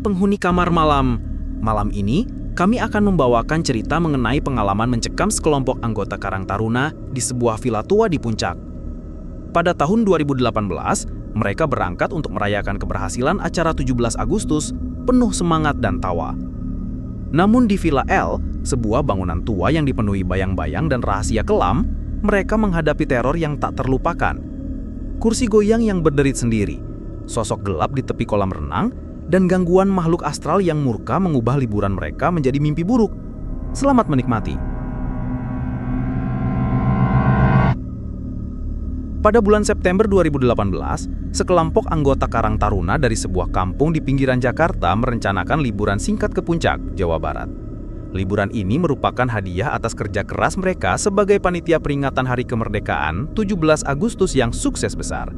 penghuni kamar malam. Malam ini, kami akan membawakan cerita mengenai pengalaman mencekam sekelompok anggota Karang Taruna di sebuah villa tua di Puncak. Pada tahun 2018, mereka berangkat untuk merayakan keberhasilan acara 17 Agustus penuh semangat dan tawa. Namun di Villa L, sebuah bangunan tua yang dipenuhi bayang-bayang dan rahasia kelam, mereka menghadapi teror yang tak terlupakan. Kursi goyang yang berderit sendiri, sosok gelap di tepi kolam renang, dan gangguan makhluk astral yang murka mengubah liburan mereka menjadi mimpi buruk. Selamat menikmati. Pada bulan September 2018, sekelompok anggota Karang Taruna dari sebuah kampung di pinggiran Jakarta merencanakan liburan singkat ke Puncak, Jawa Barat. Liburan ini merupakan hadiah atas kerja keras mereka sebagai panitia peringatan Hari Kemerdekaan 17 Agustus yang sukses besar.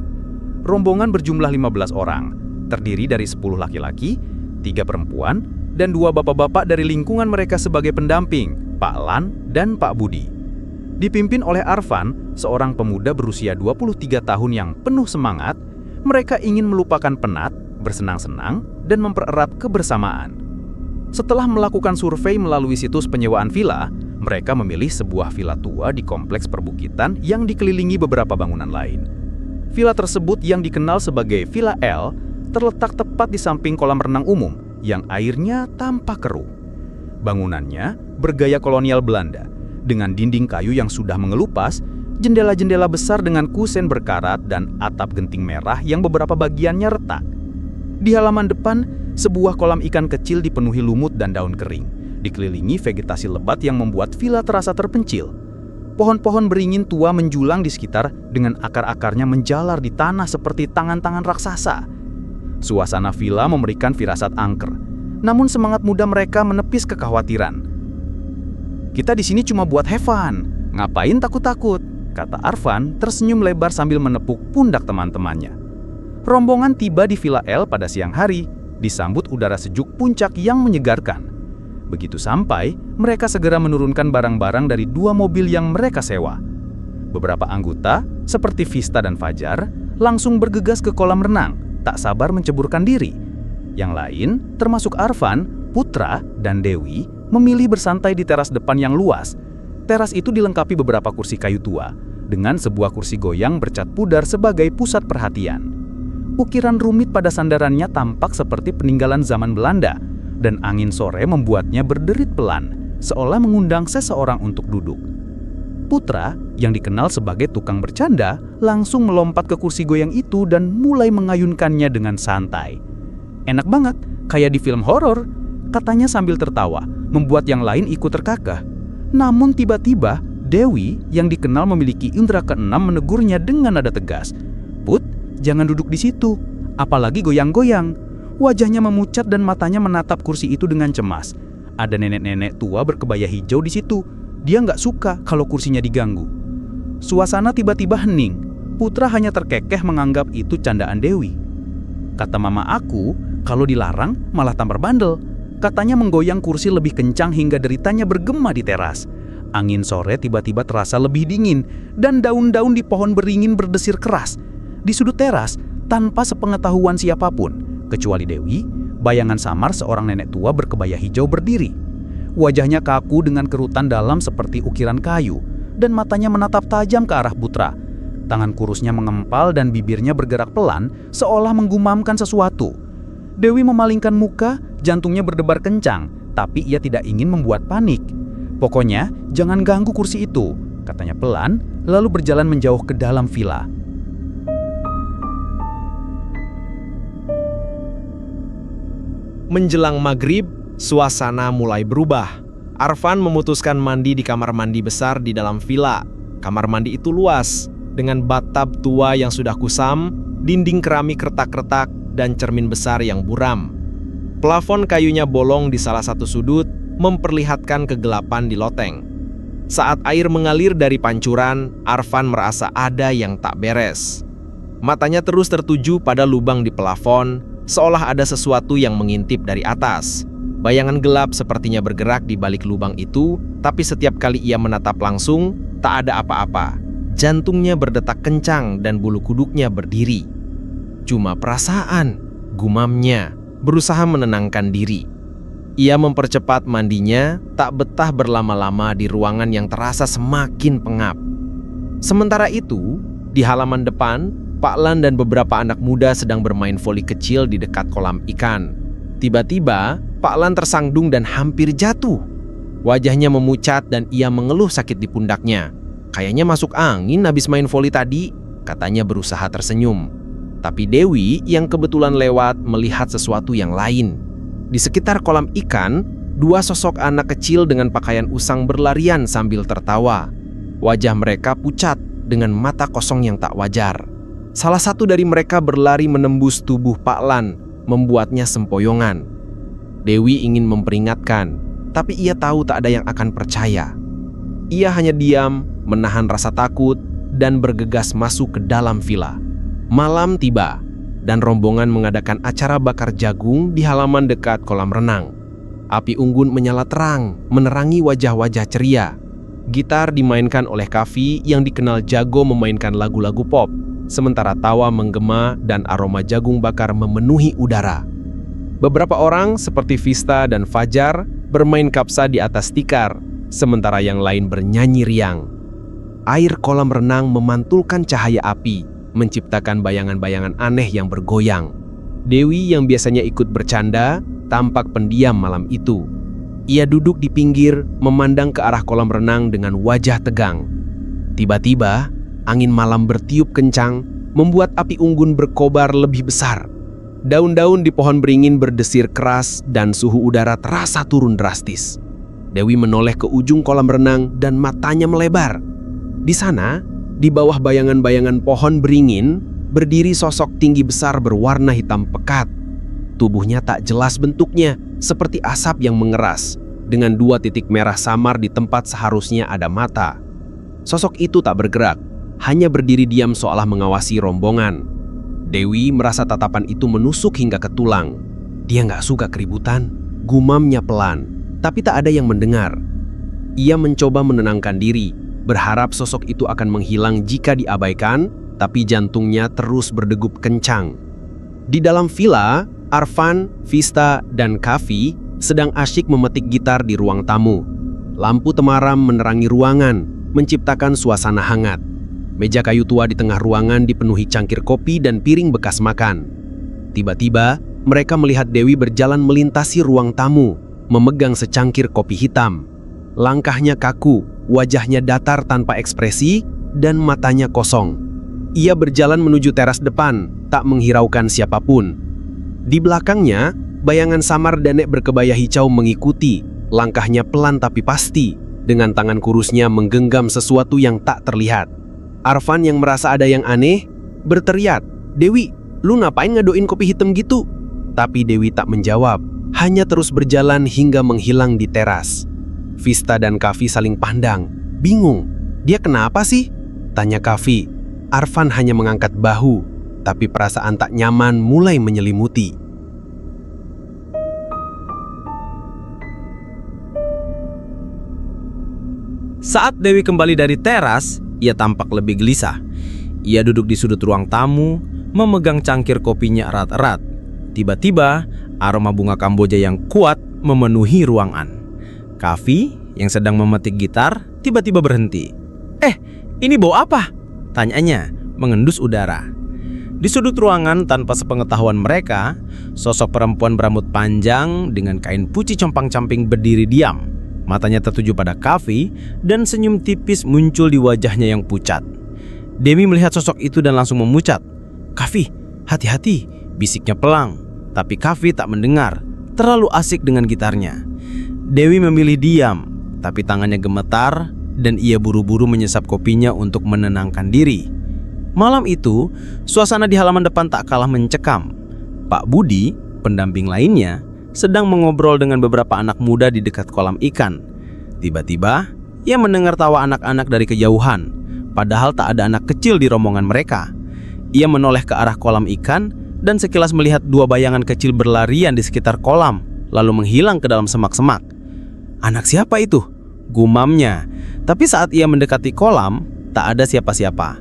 Rombongan berjumlah 15 orang, terdiri dari 10 laki-laki, 3 perempuan, dan 2 bapak-bapak dari lingkungan mereka sebagai pendamping, Pak Lan dan Pak Budi. Dipimpin oleh Arfan, seorang pemuda berusia 23 tahun yang penuh semangat, mereka ingin melupakan penat, bersenang-senang, dan mempererat kebersamaan. Setelah melakukan survei melalui situs penyewaan villa, mereka memilih sebuah villa tua di kompleks perbukitan yang dikelilingi beberapa bangunan lain. Villa tersebut yang dikenal sebagai Villa L terletak tepat di samping kolam renang umum yang airnya tampak keruh. Bangunannya bergaya kolonial Belanda, dengan dinding kayu yang sudah mengelupas, jendela-jendela besar dengan kusen berkarat, dan atap genting merah yang beberapa bagiannya retak. Di halaman depan, sebuah kolam ikan kecil dipenuhi lumut dan daun kering, dikelilingi vegetasi lebat yang membuat villa terasa terpencil. Pohon-pohon beringin tua menjulang di sekitar dengan akar-akarnya menjalar di tanah seperti tangan-tangan raksasa. Suasana villa memberikan firasat angker, namun semangat muda mereka menepis kekhawatiran. "Kita di sini cuma buat have fun, ngapain takut-takut?" kata Arfan tersenyum lebar sambil menepuk pundak teman-temannya. Rombongan tiba di Villa L pada siang hari, disambut udara sejuk Puncak yang menyegarkan. Begitu sampai, mereka segera menurunkan barang-barang dari 2 mobil yang mereka sewa. Beberapa anggota, seperti Vista dan Fajar, langsung bergegas ke kolam renang, tak sabar menceburkan diri. Yang lain, termasuk Arfan, Putra, dan Dewi, memilih bersantai di teras depan yang luas. Teras itu dilengkapi beberapa kursi kayu tua, dengan sebuah kursi goyang bercat pudar sebagai pusat perhatian. Ukiran rumit pada sandarannya tampak seperti peninggalan zaman Belanda, dan angin sore membuatnya berderit pelan, seolah mengundang seseorang untuk duduk. Putra, yang dikenal sebagai tukang bercanda, langsung melompat ke kursi goyang itu dan mulai mengayunkannya dengan santai. "Enak banget, kayak di film horor," katanya sambil tertawa, membuat yang lain ikut terkakeh. Namun tiba-tiba, Dewi, yang dikenal memiliki indera keenam, menegurnya dengan nada tegas. "Put, jangan duduk di situ, apalagi goyang-goyang." Wajahnya memucat dan matanya menatap kursi itu dengan cemas. Ada nenek-nenek tua berkebaya hijau di situ. Dia nggak suka kalau kursinya diganggu. Suasana tiba-tiba hening. Putra hanya terkekeh menganggap itu candaan Dewi. "Kata mama aku, kalau dilarang malah tampar bandel." Katanya menggoyang kursi lebih kencang hingga deritanya bergema di teras. Angin sore tiba-tiba terasa lebih dingin, dan daun-daun di pohon beringin berdesir keras. Di sudut teras, tanpa sepengetahuan siapapun, kecuali Dewi, bayangan samar seorang nenek tua berkebaya hijau berdiri. Wajahnya kaku dengan kerutan dalam seperti ukiran kayu, dan matanya menatap tajam ke arah Putra. Tangan kurusnya mengempal dan bibirnya bergerak pelan, seolah menggumamkan sesuatu. Dewi memalingkan muka, jantungnya berdebar kencang, tapi ia tidak ingin membuat panik. "Pokoknya, jangan ganggu kursi itu," katanya pelan, lalu berjalan menjauh ke dalam villa. Menjelang maghrib, suasana mulai berubah. Arfan memutuskan mandi di kamar mandi besar di dalam villa. Kamar mandi itu luas, dengan bathtub tua yang sudah kusam, dinding keramik retak-retak, dan cermin besar yang buram. Plafon kayunya bolong di salah satu sudut, memperlihatkan kegelapan di loteng. Saat air mengalir dari pancuran, Arfan merasa ada yang tak beres. Matanya terus tertuju pada lubang di plafon, seolah ada sesuatu yang mengintip dari atas. Bayangan gelap sepertinya bergerak di balik lubang itu, tapi setiap kali ia menatap langsung, tak ada apa-apa. Jantungnya berdetak kencang dan bulu kuduknya berdiri. "Cuma perasaan," gumamnya. berusaha menenangkan diri. Ia mempercepat mandinya, tak betah berlama-lama di ruangan yang terasa semakin pengap. Sementara itu, di halaman depan, Pak Lan dan beberapa anak muda sedang bermain voli kecil di dekat kolam ikan. Tiba-tiba, Pak Lan tersandung dan hampir jatuh. Wajahnya memucat dan ia mengeluh sakit di pundaknya. Kayaknya masuk angin habis main voli tadi, katanya berusaha tersenyum. Tapi Dewi yang kebetulan lewat melihat sesuatu yang lain. Di sekitar kolam ikan, dua sosok anak kecil dengan pakaian usang berlarian sambil tertawa. Wajah mereka pucat dengan mata kosong yang tak wajar. Salah satu dari mereka berlari menembus tubuh Pak Lan, membuatnya sempoyongan. Dewi ingin memperingatkan, tapi ia tahu tak ada yang akan percaya. Ia hanya diam, menahan rasa takut, dan bergegas masuk ke dalam villa. Malam tiba, dan rombongan mengadakan acara bakar jagung di halaman dekat kolam renang. Api unggun menyala terang, menerangi wajah-wajah ceria. Gitar dimainkan oleh Kavi yang dikenal jago memainkan lagu-lagu pop, sementara tawa menggema dan aroma jagung bakar memenuhi udara. Beberapa orang seperti Vista dan Fajar bermain kapsa di atas tikar, sementara yang lain bernyanyi riang. Air kolam renang memantulkan cahaya api, menciptakan bayangan-bayangan aneh yang bergoyang. Dewi yang biasanya ikut bercanda, tampak pendiam malam itu. Ia duduk di pinggir, memandang ke arah kolam renang dengan wajah tegang. Tiba-tiba, angin malam bertiup kencang, membuat api unggun berkobar lebih besar. Daun-daun di pohon beringin berdesir keras dan suhu udara terasa turun drastis. Dewi menoleh ke ujung kolam renang dan matanya melebar. Di sana, di bawah bayangan-bayangan pohon beringin, berdiri sosok tinggi besar berwarna hitam pekat. Tubuhnya tak jelas bentuknya, seperti asap yang mengeras, dengan dua titik merah samar di tempat seharusnya ada mata. Sosok itu tak bergerak, hanya berdiri diam seolah mengawasi rombongan. Dewi merasa tatapan itu menusuk hingga ke tulang. Dia nggak suka keributan, gumamnya pelan, tapi tak ada yang mendengar. Ia mencoba menenangkan diri, berharap sosok itu akan menghilang jika diabaikan, tapi jantungnya terus berdegup kencang. Di dalam villa, Arfan, Vista, dan Kavi sedang asyik memetik gitar di ruang tamu. Lampu temaram menerangi ruangan, menciptakan suasana hangat. Meja kayu tua di tengah ruangan dipenuhi cangkir kopi dan piring bekas makan. Tiba-tiba, mereka melihat Dewi berjalan melintasi ruang tamu, memegang secangkir kopi hitam. Langkahnya kaku, wajahnya datar tanpa ekspresi, dan matanya kosong. Ia berjalan menuju teras depan, tak menghiraukan siapapun. Di belakangnya, bayangan samar Danek berkebaya hijau mengikuti. Langkahnya pelan tapi pasti, dengan tangan kurusnya menggenggam sesuatu yang tak terlihat. Arfan yang merasa ada yang aneh, berteriak, "Dewi, lu ngapain ngadoin kopi hitam gitu?" Tapi Dewi tak menjawab, hanya terus berjalan hingga menghilang di teras. Vista dan Kavi saling pandang, bingung. "Dia kenapa sih?" tanya Kavi. Arfan hanya mengangkat bahu, tapi perasaan tak nyaman mulai menyelimuti. Saat Dewi kembali dari teras, ia tampak lebih gelisah. Ia duduk di sudut ruang tamu, memegang cangkir kopinya erat-erat. Tiba-tiba, aroma bunga Kamboja yang kuat memenuhi ruangan. Kavi yang sedang memetik gitar tiba-tiba berhenti. Ini bau apa?" tanyanya, mengendus udara. Di sudut ruangan tanpa sepengetahuan mereka, sosok perempuan berambut panjang dengan kain puci compang-camping berdiri diam. Matanya tertuju pada Kavi dan senyum tipis muncul di wajahnya yang pucat. Dewi melihat sosok itu dan langsung memucat. "Kavi, hati-hati," bisiknya pelang. Tapi Kavi tak mendengar, terlalu asik dengan gitarnya. Dewi memilih diam, tapi tangannya gemetar dan ia buru-buru menyesap kopinya untuk menenangkan diri. Malam itu, suasana di halaman depan tak kalah mencekam. Pak Budi, pendamping lainnya, sedang mengobrol dengan beberapa anak muda di dekat kolam ikan. Tiba-tiba, ia mendengar tawa anak-anak dari kejauhan, padahal tak ada anak kecil di rombongan mereka. Ia menoleh ke arah kolam ikan dan sekilas melihat dua bayangan kecil berlarian di sekitar kolam, lalu menghilang ke dalam semak-semak. "Anak siapa itu?" gumamnya. Tapi saat ia mendekati kolam, tak ada siapa-siapa.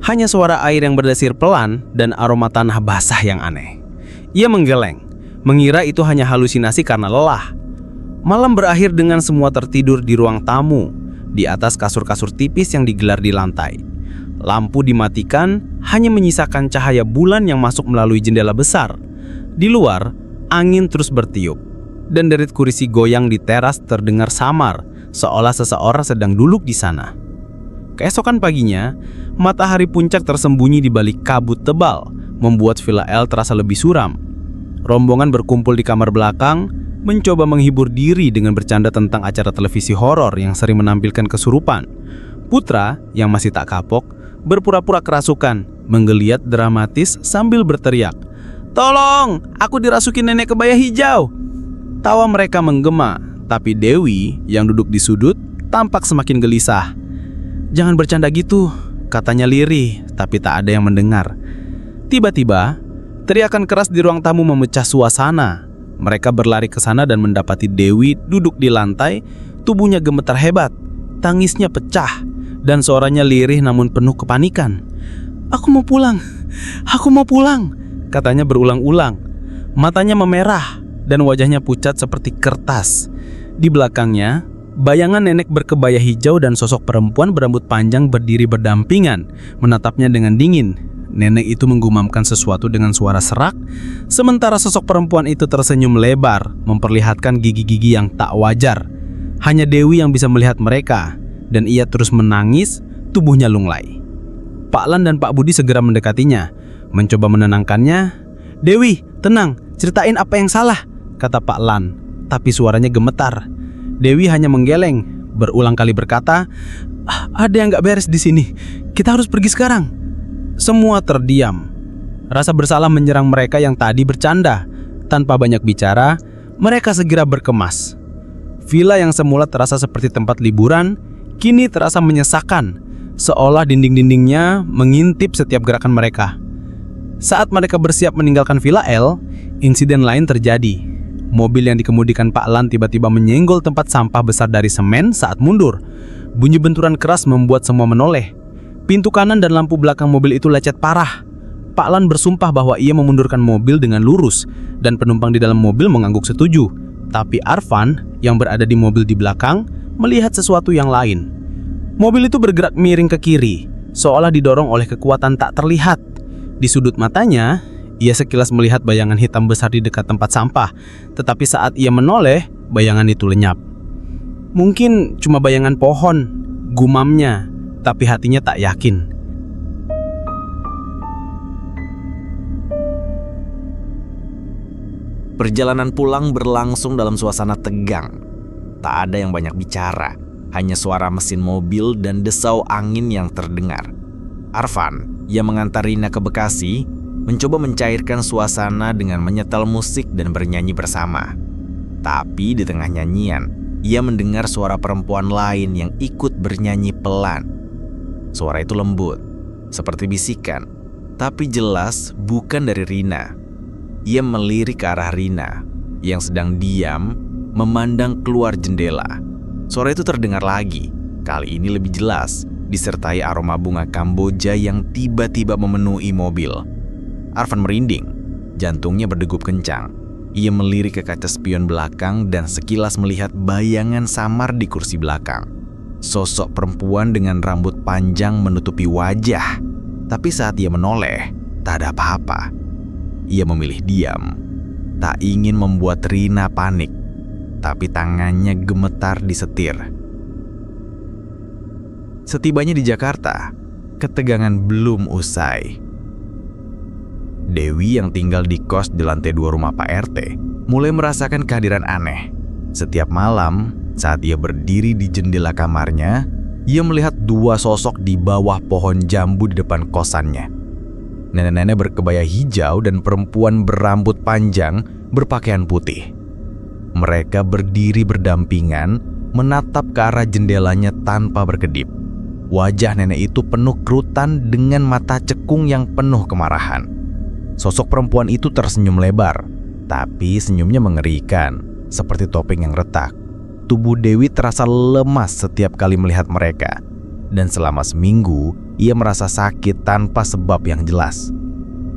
Hanya suara air yang berdesir pelan dan aroma tanah basah yang aneh. Ia menggeleng. mengira itu hanya halusinasi karena lelah. Malam berakhir dengan semua tertidur di ruang tamu, di atas kasur-kasur tipis yang digelar di lantai. Lampu dimatikan, hanya menyisakan cahaya bulan yang masuk melalui jendela besar. Di luar, angin terus bertiup, dan derit kursi goyang di teras terdengar samar, seolah seseorang sedang duduk di sana. Keesokan paginya, matahari puncak tersembunyi di balik kabut tebal, membuat Villa L terasa lebih suram. Rombongan berkumpul di kamar belakang, mencoba menghibur diri dengan bercanda tentang acara televisi horor yang sering menampilkan kesurupan. Putra, yang masih tak kapok, berpura-pura kerasukan, menggeliat dramatis sambil berteriak, "Tolong, aku dirasuki nenek kebaya hijau!" Tawa mereka menggema, tapi Dewi yang duduk di sudut tampak semakin gelisah. "Jangan bercanda gitu," katanya lirih, tapi tak ada yang mendengar. Tiba-tiba, teriakan keras di ruang tamu memecah suasana. Mereka berlari ke sana dan mendapati Dewi duduk di lantai, tubuhnya gemetar hebat, tangisnya pecah, dan suaranya lirih namun penuh kepanikan. "Aku mau pulang, aku mau pulang," katanya berulang-ulang. Matanya memerah dan wajahnya pucat seperti kertas. Di belakangnya, bayangan nenek berkebaya hijau dan sosok perempuan berambut panjang berdiri berdampingan, menatapnya dengan dingin. Nenek itu menggumamkan sesuatu dengan suara serak, sementara sosok perempuan itu tersenyum lebar, memperlihatkan gigi-gigi yang tak wajar. Hanya Dewi yang bisa melihat mereka, dan ia terus menangis, tubuhnya lunglai. Pak Lan dan Pak Budi segera mendekatinya, mencoba menenangkannya. "Dewi, tenang, ceritain apa yang salah," kata Pak Lan, tapi suaranya gemetar. Dewi hanya menggeleng, berulang kali berkata, "Ada yang gak beres di sini, kita harus pergi sekarang." Semua terdiam. Rasa bersalah menyerang mereka yang tadi bercanda. Tanpa banyak bicara, mereka segera berkemas. Villa yang semula terasa seperti tempat liburan, kini terasa menyesakan, seolah dinding-dindingnya mengintip setiap gerakan mereka. Saat mereka bersiap meninggalkan Villa L, insiden lain terjadi. Mobil yang dikemudikan Pak Lan tiba-tiba menyenggol tempat sampah besar dari semen saat mundur. Bunyi benturan keras membuat semua menoleh. Pintu kanan dan lampu belakang mobil itu lecet parah. Pak Lan bersumpah bahwa ia memundurkan mobil dengan lurus, dan penumpang di dalam mobil mengangguk setuju. Tapi Arfan, yang berada di mobil di belakang, melihat sesuatu yang lain. Mobil itu bergerak miring ke kiri, seolah didorong oleh kekuatan tak terlihat. Di sudut matanya, ia sekilas melihat bayangan hitam besar di dekat tempat sampah, tetapi saat ia menoleh, bayangan itu lenyap. "Mungkin cuma bayangan pohon," gumamnya, tapi hatinya tak yakin. Perjalanan pulang berlangsung dalam suasana tegang. Tak ada yang banyak bicara, hanya suara mesin mobil dan desau angin yang terdengar. Arfan, yang mengantar Rina ke Bekasi, mencoba mencairkan suasana dengan menyetel musik dan bernyanyi bersama. Tapi di tengah nyanyian, ia mendengar suara perempuan lain yang ikut bernyanyi pelan. Suara itu lembut, seperti bisikan, tapi jelas bukan dari Rina. Ia melirik ke arah Rina, yang sedang diam, memandang keluar jendela. Suara itu terdengar lagi, kali ini lebih jelas, disertai aroma bunga Kamboja yang tiba-tiba memenuhi mobil. Arfan merinding, jantungnya berdegup kencang. Ia melirik ke kaca spion belakang dan sekilas melihat bayangan samar di kursi belakang. Sosok perempuan dengan rambut panjang menutupi wajah. Tapi saat ia menoleh, tak ada apa-apa. Ia memilih diam, tak ingin membuat Rina panik. Tapi tangannya gemetar di setir. Setibanya di Jakarta, ketegangan belum usai. Dewi yang tinggal di kos di lantai 2 rumah Pak RT mulai merasakan kehadiran aneh. Setiap malam, saat ia berdiri di jendela kamarnya, ia melihat 2 sosok di bawah pohon jambu di depan kosannya. Nenek-nenek berkebaya hijau dan perempuan berambut panjang berpakaian putih. Mereka berdiri berdampingan, menatap ke arah jendelanya tanpa berkedip. Wajah nenek itu penuh kerutan dengan mata cekung yang penuh kemarahan. Sosok perempuan itu tersenyum lebar, tapi senyumnya mengerikan, seperti topeng yang retak. Tubuh Dewi terasa lemas setiap kali melihat mereka, dan selama seminggu ia merasa sakit tanpa sebab yang jelas.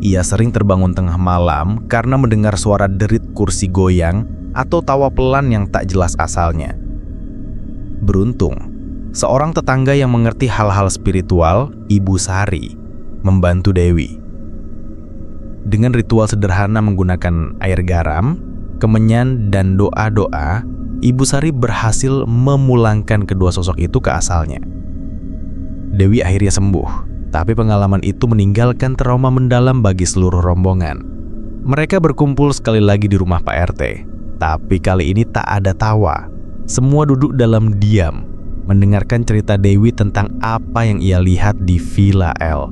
ia sering terbangun tengah malam karena mendengar suara derit kursi goyang atau tawa pelan yang tak jelas asalnya. Beruntung, seorang tetangga yang mengerti hal-hal spiritual, Ibu Sari, membantu Dewi. Dengan ritual sederhana menggunakan air garam, kemenyan, dan doa-doa, Ibu Sari berhasil memulangkan kedua sosok itu ke asalnya. Dewi akhirnya sembuh. Tapi pengalaman itu meninggalkan trauma mendalam bagi seluruh rombongan. Mereka berkumpul sekali lagi di rumah Pak RT. Tapi kali ini tak ada tawa. Semua duduk dalam diam, mendengarkan cerita Dewi tentang apa yang ia lihat di Villa L.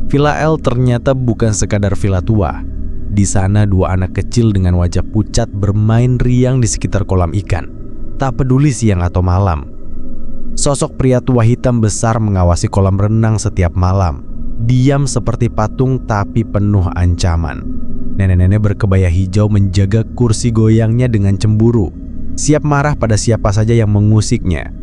Villa L ternyata bukan sekadar villa tua. Di sana dua anak kecil dengan wajah pucat bermain riang di sekitar kolam ikan. Tak peduli siang atau malam. Sosok pria tua hitam besar mengawasi kolam renang setiap malam. Diam seperti patung tapi penuh ancaman. Nenek-nenek berkebaya hijau menjaga kursi goyangnya dengan cemburu, siap marah pada siapa saja yang mengusiknya.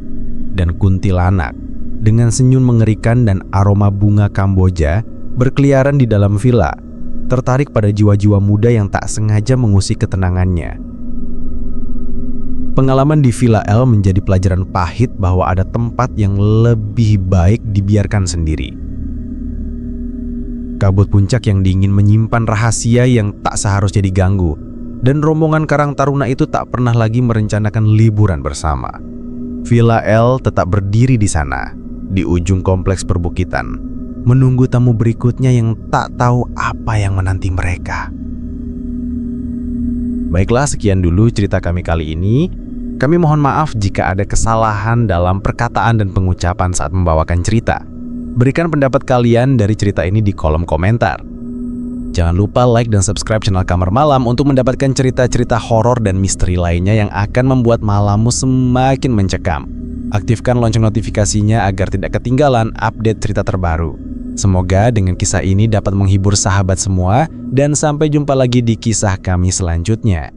Dan kuntilanak dengan senyum mengerikan dan aroma bunga Kamboja berkeliaran di dalam villa, tertarik pada jiwa-jiwa muda yang tak sengaja mengusik ketenangannya. Pengalaman di Villa L menjadi pelajaran pahit bahwa ada tempat yang lebih baik dibiarkan sendiri. Kabut puncak yang dingin menyimpan rahasia yang tak seharusnya diganggu, dan rombongan Karang Taruna itu tak pernah lagi merencanakan liburan bersama. Villa L tetap berdiri di sana, di ujung kompleks perbukitan, menunggu tamu berikutnya yang tak tahu apa yang menanti mereka. Baiklah, sekian dulu cerita kami kali ini. Kami mohon maaf jika ada kesalahan dalam perkataan dan pengucapan saat membawakan cerita. Berikan pendapat kalian dari cerita ini di kolom komentar. Jangan lupa like dan subscribe channel Kamar Malam untuk mendapatkan cerita-cerita horor dan misteri lainnya yang akan membuat malammu semakin mencekam. Aktifkan lonceng notifikasinya agar tidak ketinggalan update cerita terbaru. Semoga dengan kisah ini dapat menghibur sahabat semua, dan sampai jumpa lagi di kisah kami selanjutnya.